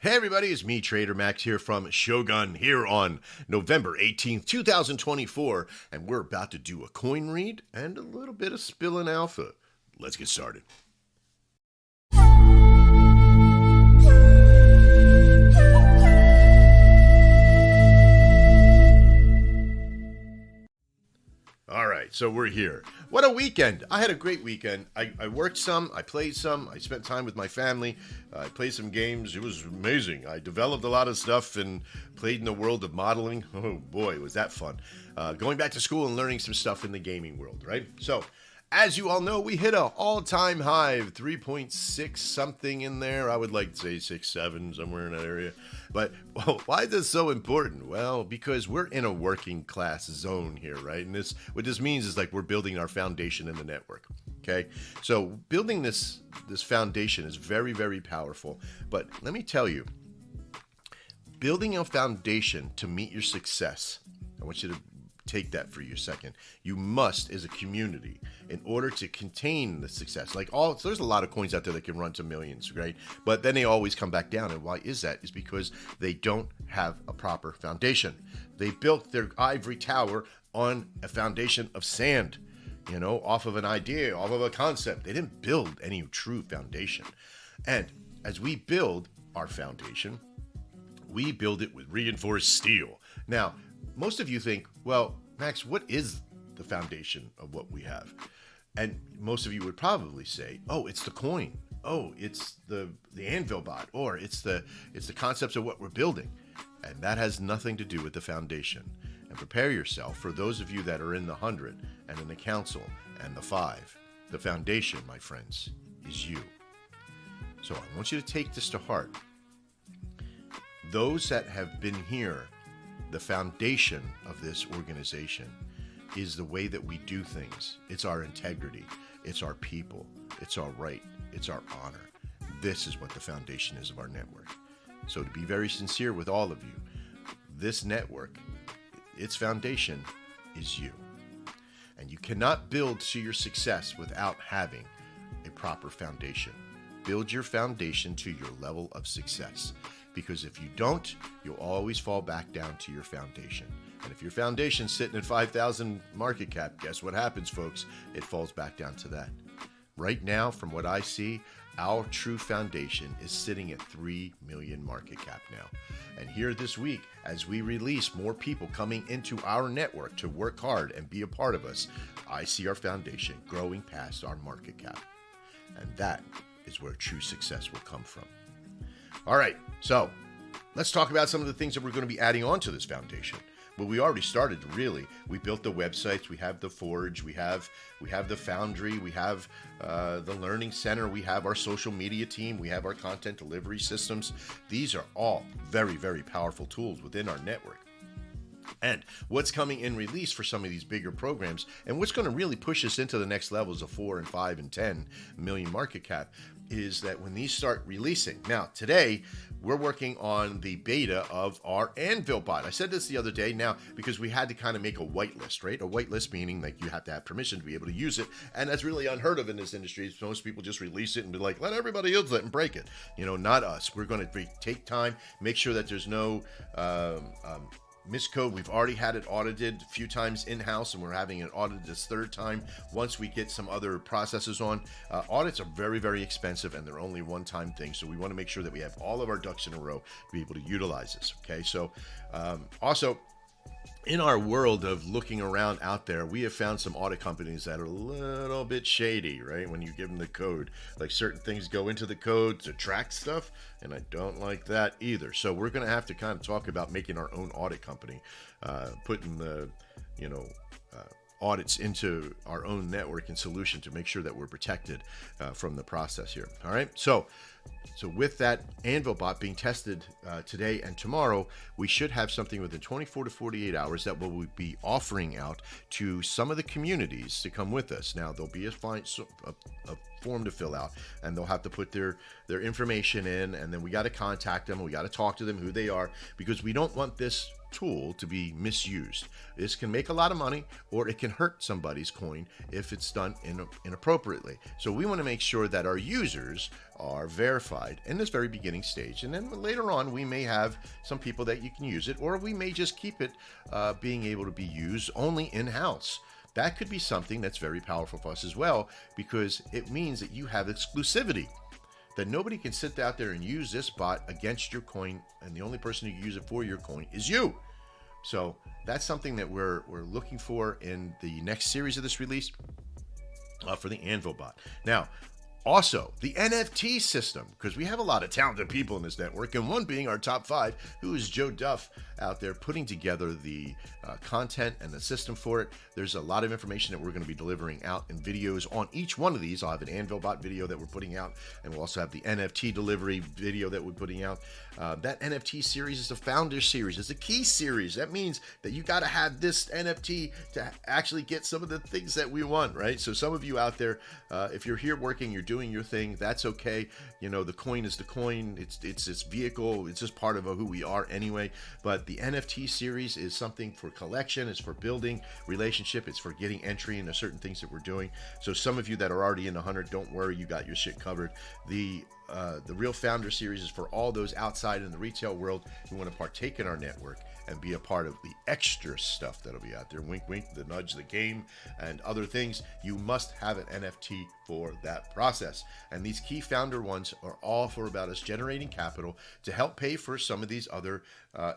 Hey everybody, it's me, Trader Max, here from Shogun, here on November 18th, 2024, and we're about to do a coin read and a little bit of spilling alpha. Let's get started. All right, so we're here. What a weekend. I had a great weekend. I worked some, I played some, I spent time with my family, I played some games. It was amazing. I developed a lot of stuff and played in the world of modeling. Oh boy, was that fun. Going back to school and learning some stuff in the gaming world, right? So, as you all know, we hit an all-time high of 3.6 something in there. I would like to say 6.7, somewhere in that area. But why is this so important? Well, because we're in a working class zone here, right? And what this means is like we're building our foundation in the network. Okay, so building this foundation is very, very powerful. But let me tell you, building a foundation to meet your success, I want you to take that for you a second. You must, as a community, in order to contain the success, so there's a lot of coins out there that can run to millions, right? But then they always come back down. And why is that? Is because they don't have a proper foundation. They built their ivory tower on a foundation of sand, off of an idea, off of a concept. They didn't build any true foundation. And as we build our foundation, we build it with reinforced steel. Now, most of you think, well, Max, what is the foundation of what we have? And most of you would probably say, oh, it's the coin. Oh, it's the anvil bot, or it's the concepts of what we're building. And that has nothing to do with the foundation. And prepare yourself for those of you that are in the 100 and in the council and the 5. The foundation, my friends, is you. So I want you to take this to heart. Those that have been here, the foundation of this organization is the way that we do things. It's our integrity. It's our people. It's our right. It's our honor. This is what the foundation is of our network. So to be very sincere with all of you, this network, its foundation is you. And you cannot build to your success without having a proper foundation. Build your foundation to your level of success. Because if you don't, you'll always fall back down to your foundation. And if your foundation's sitting at 5,000 market cap, guess what happens, folks? It falls back down to that. Right now, from what I see, our true foundation is sitting at 3 million market cap now. And here this week, as we release more people coming into our network to work hard and be a part of us, I see our foundation growing past our market cap. And that is where true success will come from. All right, so let's talk about some of the things that we're going to be adding on to this foundation. Well, we already started, really. We built the websites, we have the Forge, we have the Foundry, we have the Learning Center, we have our social media team, we have our content delivery systems. These are all very, very powerful tools within our network. And what's coming in release for some of these bigger programs, and what's going to really push us into the next levels of 4 and 5 and 10 million market cap, is that when these start releasing. Now, today, we're working on the beta of our Anvil bot. I said this the other day now because we had to kind of make a whitelist, right? A whitelist meaning like you have to have permission to be able to use it. And that's really unheard of in this industry. Most people just release it and be like, let everybody else let and break it. Not us. We're going to take time, make sure that there's no miscode. We've already had it audited a few times in-house, and we're having it audited this third time once we get some other processes on. Audits are very, very expensive, and they're only one-time things, so we want to make sure that we have all of our ducks in a row to be able to utilize this. Okay, so also in our world of looking around out there, we have found some audit companies that are a little bit shady, right? When you give them the code, like certain things go into the code to track stuff, and I don't like that either. So we're going to have to kind of talk about making our own audit company, putting the, audits into our own network and solution to make sure that we're protected from the process here. All right. So with that Anvil bot being tested today and tomorrow, we should have something within 24 to 48 hours that we'll be offering out to some of the communities to come with us. Now, there'll be a form to fill out, and they'll have to put their information in, and then we got to contact them. We got to talk to them, who they are, because we don't want this tool to be misused. This can make a lot of money, or it can hurt somebody's coin if it's done inappropriately. So we want to make sure that our users are verified in this very beginning stage, and then later on we may have some people that you can use it, or we may just keep it being able to be used only in-house. That could be something that's very powerful for us as well, because it means that you have exclusivity, that nobody can sit out there and use this bot against your coin, and the only person who can use it for your coin is you. So that's something that we're looking for in the next series of this release for the Anvil bot. Now, also, the NFT system, because we have a lot of talented people in this network, and one being our top 5, who is Joe Duff out there putting together the content and the system for it. There's a lot of information that we're going to be delivering out in videos on each one of these. I'll have an Anvil bot video that we're putting out, and we'll also have the NFT delivery video that we're putting out. That NFT series is the founder series. It's a key series. That means that you got to have this NFT to actually get some of the things that we want, right? So some of you out there, if you're here working, you're doing your thing, that's okay. You know, the coin is the coin. It's this vehicle. It's just part of who we are anyway. But the NFT series is something for collection. It's for building relationship. It's for getting entry into certain things that we're doing. So some of you that are already in the 100, don't worry, you got your shit covered. The Real Founder series is for all those outside in the retail world who want to partake in our network and be a part of the extra stuff that'll be out there. Wink, wink, the nudge, the game, and other things. You must have an NFT for that process. And these key founder ones are all for about us generating capital to help pay for some of these other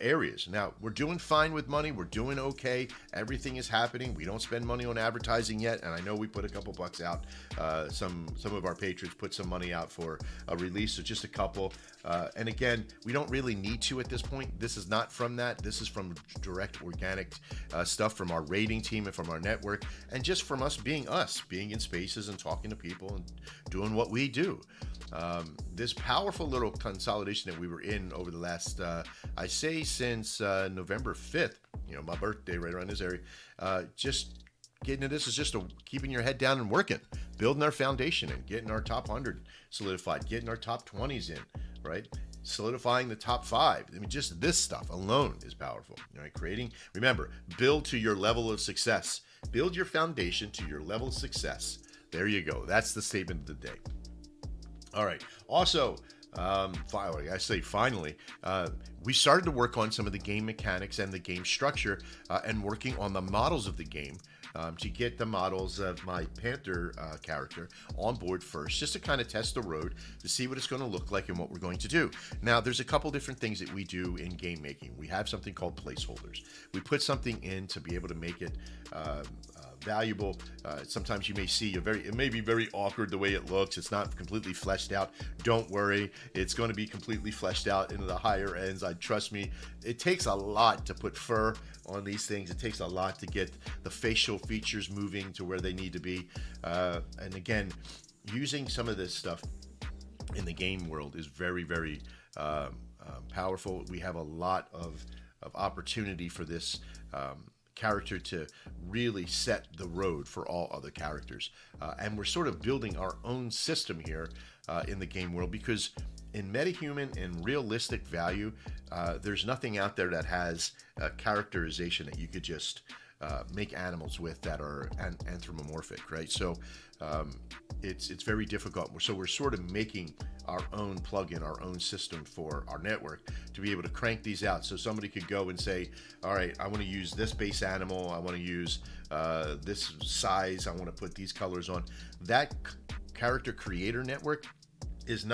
areas. Now, we're doing fine with money. We're doing okay. Everything is happening. We don't spend money on advertising yet. And I know we put a couple bucks out. Some of our patrons put some money out for a release, so just a couple. And again, we don't really need to at this point. This is not from that. This is from direct organic stuff from our rating team and from our network, and just from us being in spaces and talking to people and doing what we do. This powerful little consolidation that we were in over the last, I say since November 5th, you know, my birthday right around this area, just getting into this is just keeping your head down and working, building our foundation and getting our top 100 solidified, getting our top 20s in, right? Solidifying the top 5. I mean, just this stuff alone is powerful, right? Remember, build to your level of success. Build your foundation to your level of success. There you go. That's the statement of the day. All right. Also, finally, we started to work on some of the game mechanics and the game structure and working on the models of the game to get the models of my Panther character on board first, just to kind of test the road to see what it's going to look like and what we're going to do. Now, there's a couple different things that we do in game making. We have something called placeholders. We put something in to be able to make it valuable. Sometimes you may see it may be very awkward the way it looks. It's not completely fleshed out. Don't worry, it's going to be completely fleshed out into the higher ends. Trust me, it takes a lot to put fur on these things. It takes a lot to get the facial features moving to where they need to be. And again, using some of this stuff in the game world is very, very powerful. We have a lot of opportunity for this character to really set the road for all other characters. And we're sort of building our own system here in the game world, because in metahuman and realistic value, there's nothing out there that has a characterization that you could just make animals with that are anthropomorphic, right? So it's very difficult. So we're sort of making our own plugin, our own system for our network to be able to crank these out. So somebody could go and say, all right, I want to use this base animal. I want to use this size. I want to put these colors on. That character creator network is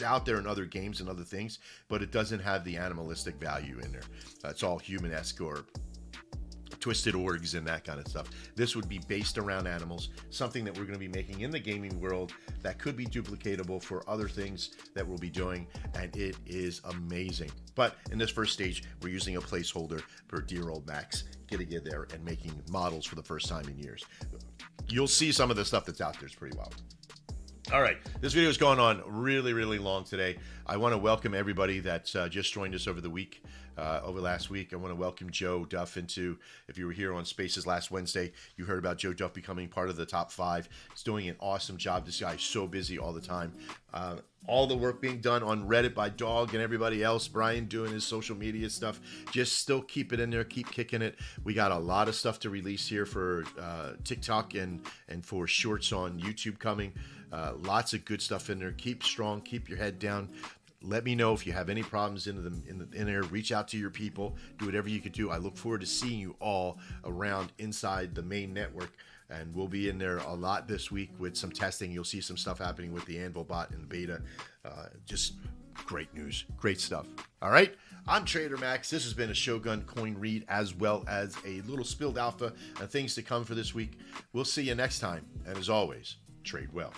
out there in other games and other things, but it doesn't have the animalistic value in there. It's all human-esque or twisted orgs and that kind of stuff. This would be based around animals, something that we're going to be making in the gaming world that could be duplicatable for other things that we'll be doing, and it is amazing. But in this first stage, we're using a placeholder for dear old Max, getting in there and making models for the first time in years. You'll see some of the stuff that's out there is pretty wild. All right, this video is going on really, really long today. I want to welcome everybody that just joined us over the week, over last week. I want to welcome Joe Duff into, if you were here on Spaces last Wednesday, you heard about Joe Duff becoming part of the top 5. He's doing an awesome job. This guy's so busy all the time. All the work being done on Reddit by Dog and everybody else. Brian doing his social media stuff. Just still keep it in there. Keep kicking it. We got a lot of stuff to release here for TikTok and for shorts on YouTube coming. Lots of good stuff in there. Keep strong. Keep your head down. Let me know if you have any problems in there. Reach out to your people. Do whatever you could do. I look forward to seeing you all around inside the main network. And we'll be in there a lot this week with some testing. You'll see some stuff happening with the Anvil bot in the beta. Just great news. Great stuff. All right. I'm Trader Max. This has been a Shogun coin read as well as a little spilled alpha and things to come for this week. We'll see you next time. And as always, trade well.